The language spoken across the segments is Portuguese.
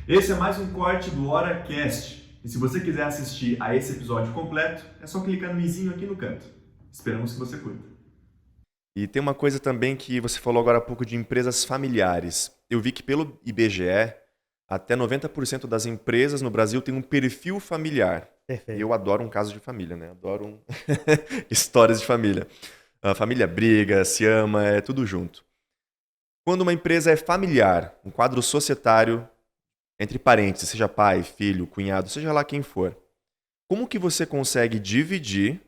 Esse é mais um corte do HoraCast. E se você quiser assistir a esse episódio completo, é só clicar no izinho aqui no canto. Esperamos que você curta. E tem uma coisa também que você falou agora há pouco de empresas familiares. Eu vi que pelo IBGE, até 90% das empresas no Brasil tem um perfil familiar. E Perfeito. eu adoro um caso de família, né? Adoro histórias de família. A família briga, se ama, é tudo junto. Quando uma empresa é familiar, um quadro societário, entre parentes, seja pai, filho, cunhado, seja lá quem for, como que você consegue dividir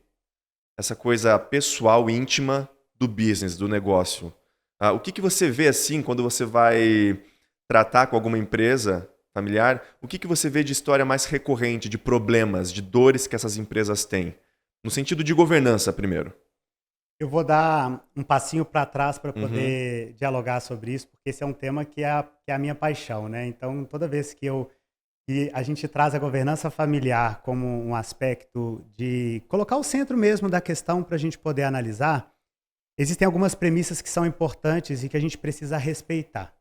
essa coisa pessoal, íntima do business, do negócio? O que você vê assim quando você vai tratar com alguma empresa familiar? O que você vê de história mais recorrente, de problemas, de dores que essas empresas têm? No sentido de governança, primeiro. Eu vou dar um passinho para trás para Uhum, poder dialogar sobre isso, porque esse é um tema que é a minha paixão, né? Então, toda vez que a gente traz a governança familiar como um aspecto de colocar o centro mesmo da questão para a gente poder analisar, existem algumas premissas que são importantes e que a gente precisa respeitar.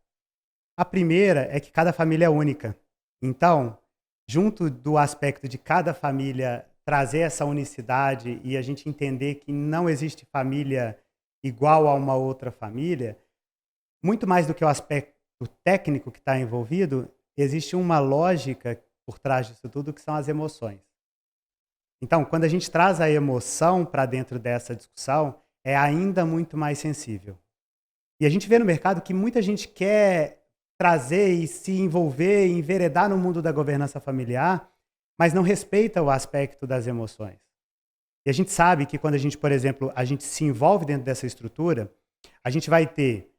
A primeira é que cada família é única. Então, junto do aspecto de cada família trazer essa unicidade e a gente entender que não existe família igual a uma outra família, muito mais do que o aspecto técnico que está envolvido, existe uma lógica por trás disso tudo que são as emoções. Então, quando a gente traz a emoção para dentro dessa discussão, é ainda muito mais sensível. E a gente vê no mercado que muita gente quer trazer e se envolver, enveredar no mundo da governança familiar, mas não respeita o aspecto das emoções. E a gente sabe que quando a gente, por exemplo, a gente se envolve dentro dessa estrutura, a gente vai ter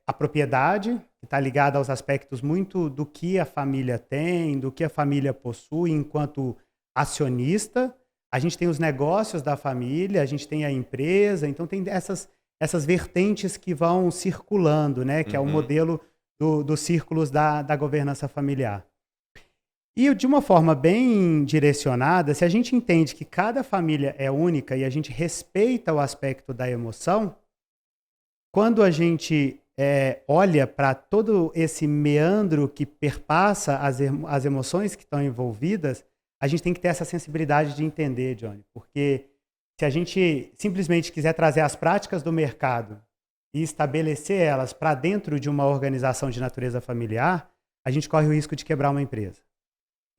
a propriedade, que está ligada aos aspectos muito do que a família tem, do que a família possui enquanto acionista. A gente tem os negócios da família, a gente tem a empresa, então tem essas vertentes que vão circulando, né? Que é o uhum. modelo dos círculos da governança familiar. E de uma forma bem direcionada, se a gente entende que cada família é única e a gente respeita o aspecto da emoção, quando a gente olha para todo esse meandro que perpassa as emoções que estão envolvidas, a gente tem que ter essa sensibilidade de entender, Johnny, porque se a gente simplesmente quiser trazer as práticas do mercado e estabelecer elas para dentro de uma organização de natureza familiar, a gente corre o risco de quebrar uma empresa.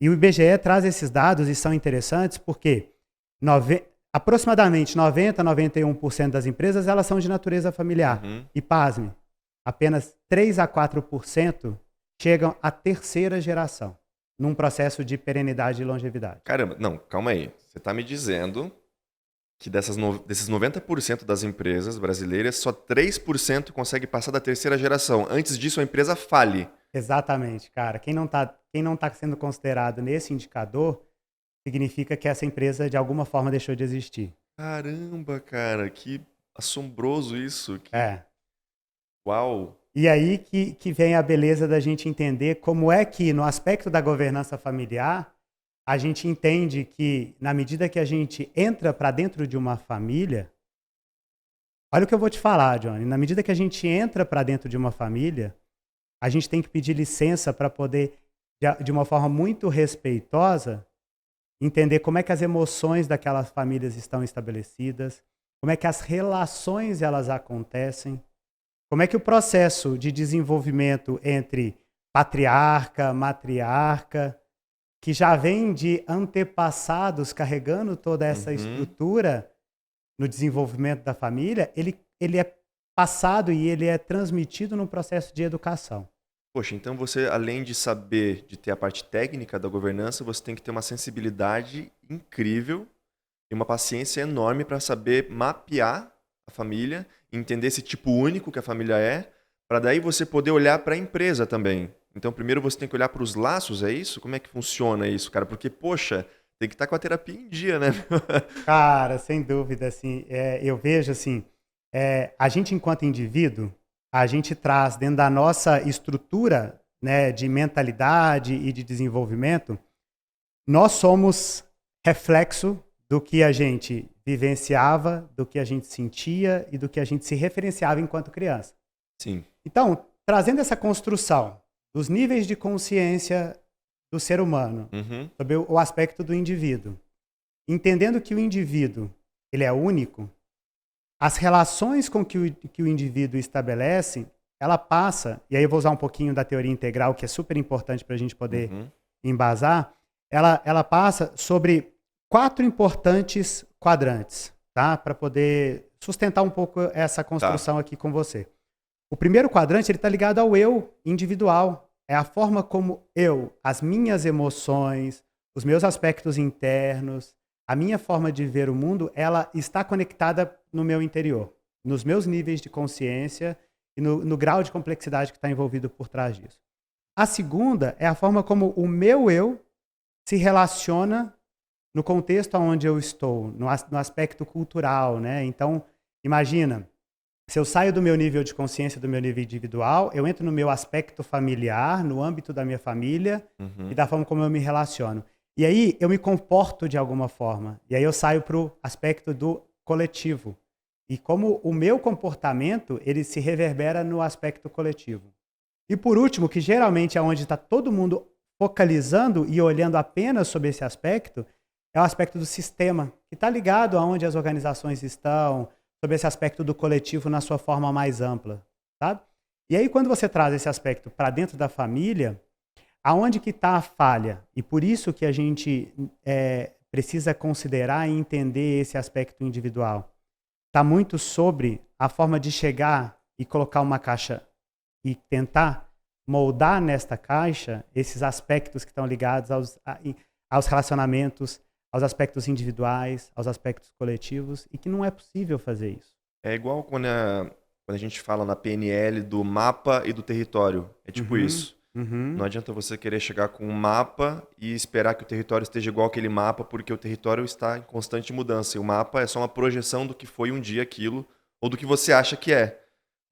E o IBGE traz esses dados e são interessantes porque aproximadamente 90 a 91% das empresas elas são de natureza familiar. Uhum. E pasme, apenas 3 a 4% chegam à terceira geração, num processo de perenidade e longevidade. Caramba, não, calma aí. Você está me dizendo que desses 90% das empresas brasileiras, só 3% consegue passar da terceira geração. Antes disso, a empresa fale. Exatamente, cara. Quem não tá sendo considerado nesse indicador significa que essa empresa de alguma forma deixou de existir. Caramba, cara, que assombroso isso. Que É. uau. E aí que vem a beleza da gente entender como é que, no aspecto da governança familiar, a gente entende que, na medida que a gente entra para dentro de uma família, olha o que eu vou te falar, Johnny, na medida que a gente entra para dentro de uma família, a gente tem que pedir licença para poder, de uma forma muito respeitosa, entender como é que as emoções daquelas famílias estão estabelecidas, como é que as relações elas acontecem, como é que o processo de desenvolvimento entre patriarca, matriarca, que já vem de antepassados carregando toda essa Uhum. estrutura no desenvolvimento da família, ele é passado e ele é transmitido no processo de educação. Poxa, então você, além de saber, de ter a parte técnica da governança, você tem que ter uma sensibilidade incrível e uma paciência enorme para saber mapear a família, entender esse tipo único que a família é, para daí você poder olhar para a empresa também. Então, primeiro você tem que olhar para os laços, é isso? Como é que funciona isso, cara? Porque, poxa, tem que estar com a terapia em dia, né? Cara, sem dúvida, assim, eu vejo assim, a gente enquanto indivíduo, a gente traz dentro da nossa estrutura, né, de mentalidade e de desenvolvimento, nós somos reflexo do que a gente vivenciava, do que a gente sentia e do que a gente se referenciava enquanto criança. Sim. Então, trazendo essa construção dos níveis de consciência do ser humano, Uhum. sobre o aspecto do indivíduo. Entendendo que o indivíduo ele é único, as relações com que o indivíduo estabelece, ela passa, e aí eu vou usar um pouquinho da teoria integral, que é super importante para a gente poder Uhum. embasar, ela passa sobre 4 importantes quadrantes, tá? Para poder sustentar um pouco essa construção aqui com você. O primeiro quadrante ele está ligado ao eu individual. É a forma como as minhas emoções, os meus aspectos internos, a minha forma de ver o mundo, ela está conectada no meu interior, nos meus níveis de consciência e no grau de complexidade que está envolvido por trás disso. A segunda é a forma como o meu eu se relaciona no contexto onde eu estou, no aspecto cultural, né? Então, imagina, se eu saio do meu nível de consciência, do meu nível individual, eu entro no meu aspecto familiar, no âmbito da minha família Uhum. e da forma como eu me relaciono. E aí eu me comporto de alguma forma. E aí eu saio para o aspecto do coletivo. E como o meu comportamento, ele se reverbera no aspecto coletivo. E por último, que geralmente é onde está todo mundo focalizando e olhando apenas sobre esse aspecto, é o aspecto do sistema, que está ligado aonde as organizações estão, sobre esse aspecto do coletivo na sua forma mais ampla, sabe? E aí quando você traz esse aspecto para dentro da família, aonde que está a falha? E por isso que a gente precisa considerar e entender esse aspecto individual. Está muito sobre a forma de chegar e colocar uma caixa e tentar moldar nesta caixa esses aspectos que estão ligados aos relacionamentos, aos aspectos individuais, aos aspectos coletivos, e que não é possível fazer isso. É igual quando a gente fala na PNL do mapa e do território. É tipo isso. Uhum. Não adianta você querer chegar com um mapa e esperar que o território esteja igual àquele mapa, porque o território está em constante mudança. E o mapa é só uma projeção do que foi um dia aquilo, ou do que você acha que é.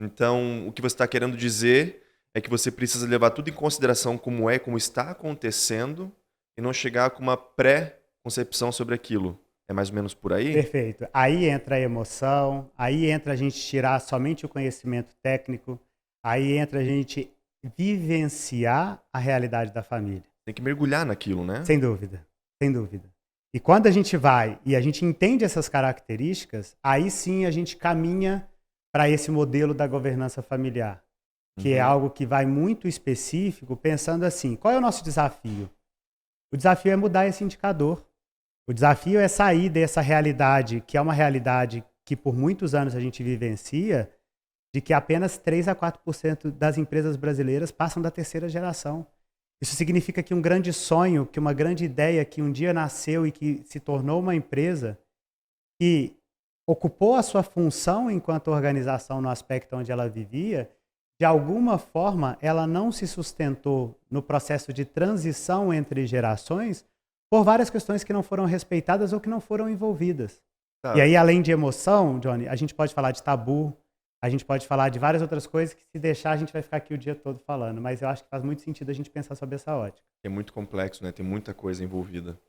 Então, o que você está querendo dizer é que você precisa levar tudo em consideração como é, como está acontecendo, e não chegar com uma pré-concepção sobre aquilo. É mais ou menos por aí? Perfeito. Aí entra a emoção, aí entra a gente tirar somente o conhecimento técnico, aí entra a gente vivenciar a realidade da família. Tem que mergulhar naquilo, né? Sem dúvida, sem dúvida. E quando a gente vai e a gente entende essas características, aí sim a gente caminha para esse modelo da governança familiar, que é algo que vai muito específico, pensando assim, qual é o nosso desafio? O desafio é mudar esse indicador. O desafio é sair dessa realidade, que é uma realidade que por muitos anos a gente vivencia, de que apenas 3 a 4% das empresas brasileiras passam da terceira geração. Isso significa que um grande sonho, que uma grande ideia que um dia nasceu e que se tornou uma empresa, que ocupou a sua função enquanto organização no aspecto onde ela vivia, de alguma forma ela não se sustentou no processo de transição entre gerações por várias questões que não foram respeitadas ou que não foram envolvidas. Tá. E aí, além de emoção, Johnny, a gente pode falar de tabu, a gente pode falar de várias outras coisas que, se deixar, a gente vai ficar aqui o dia todo falando. Mas eu acho que faz muito sentido a gente pensar sobre essa ótica. É muito complexo, né? Tem muita coisa envolvida.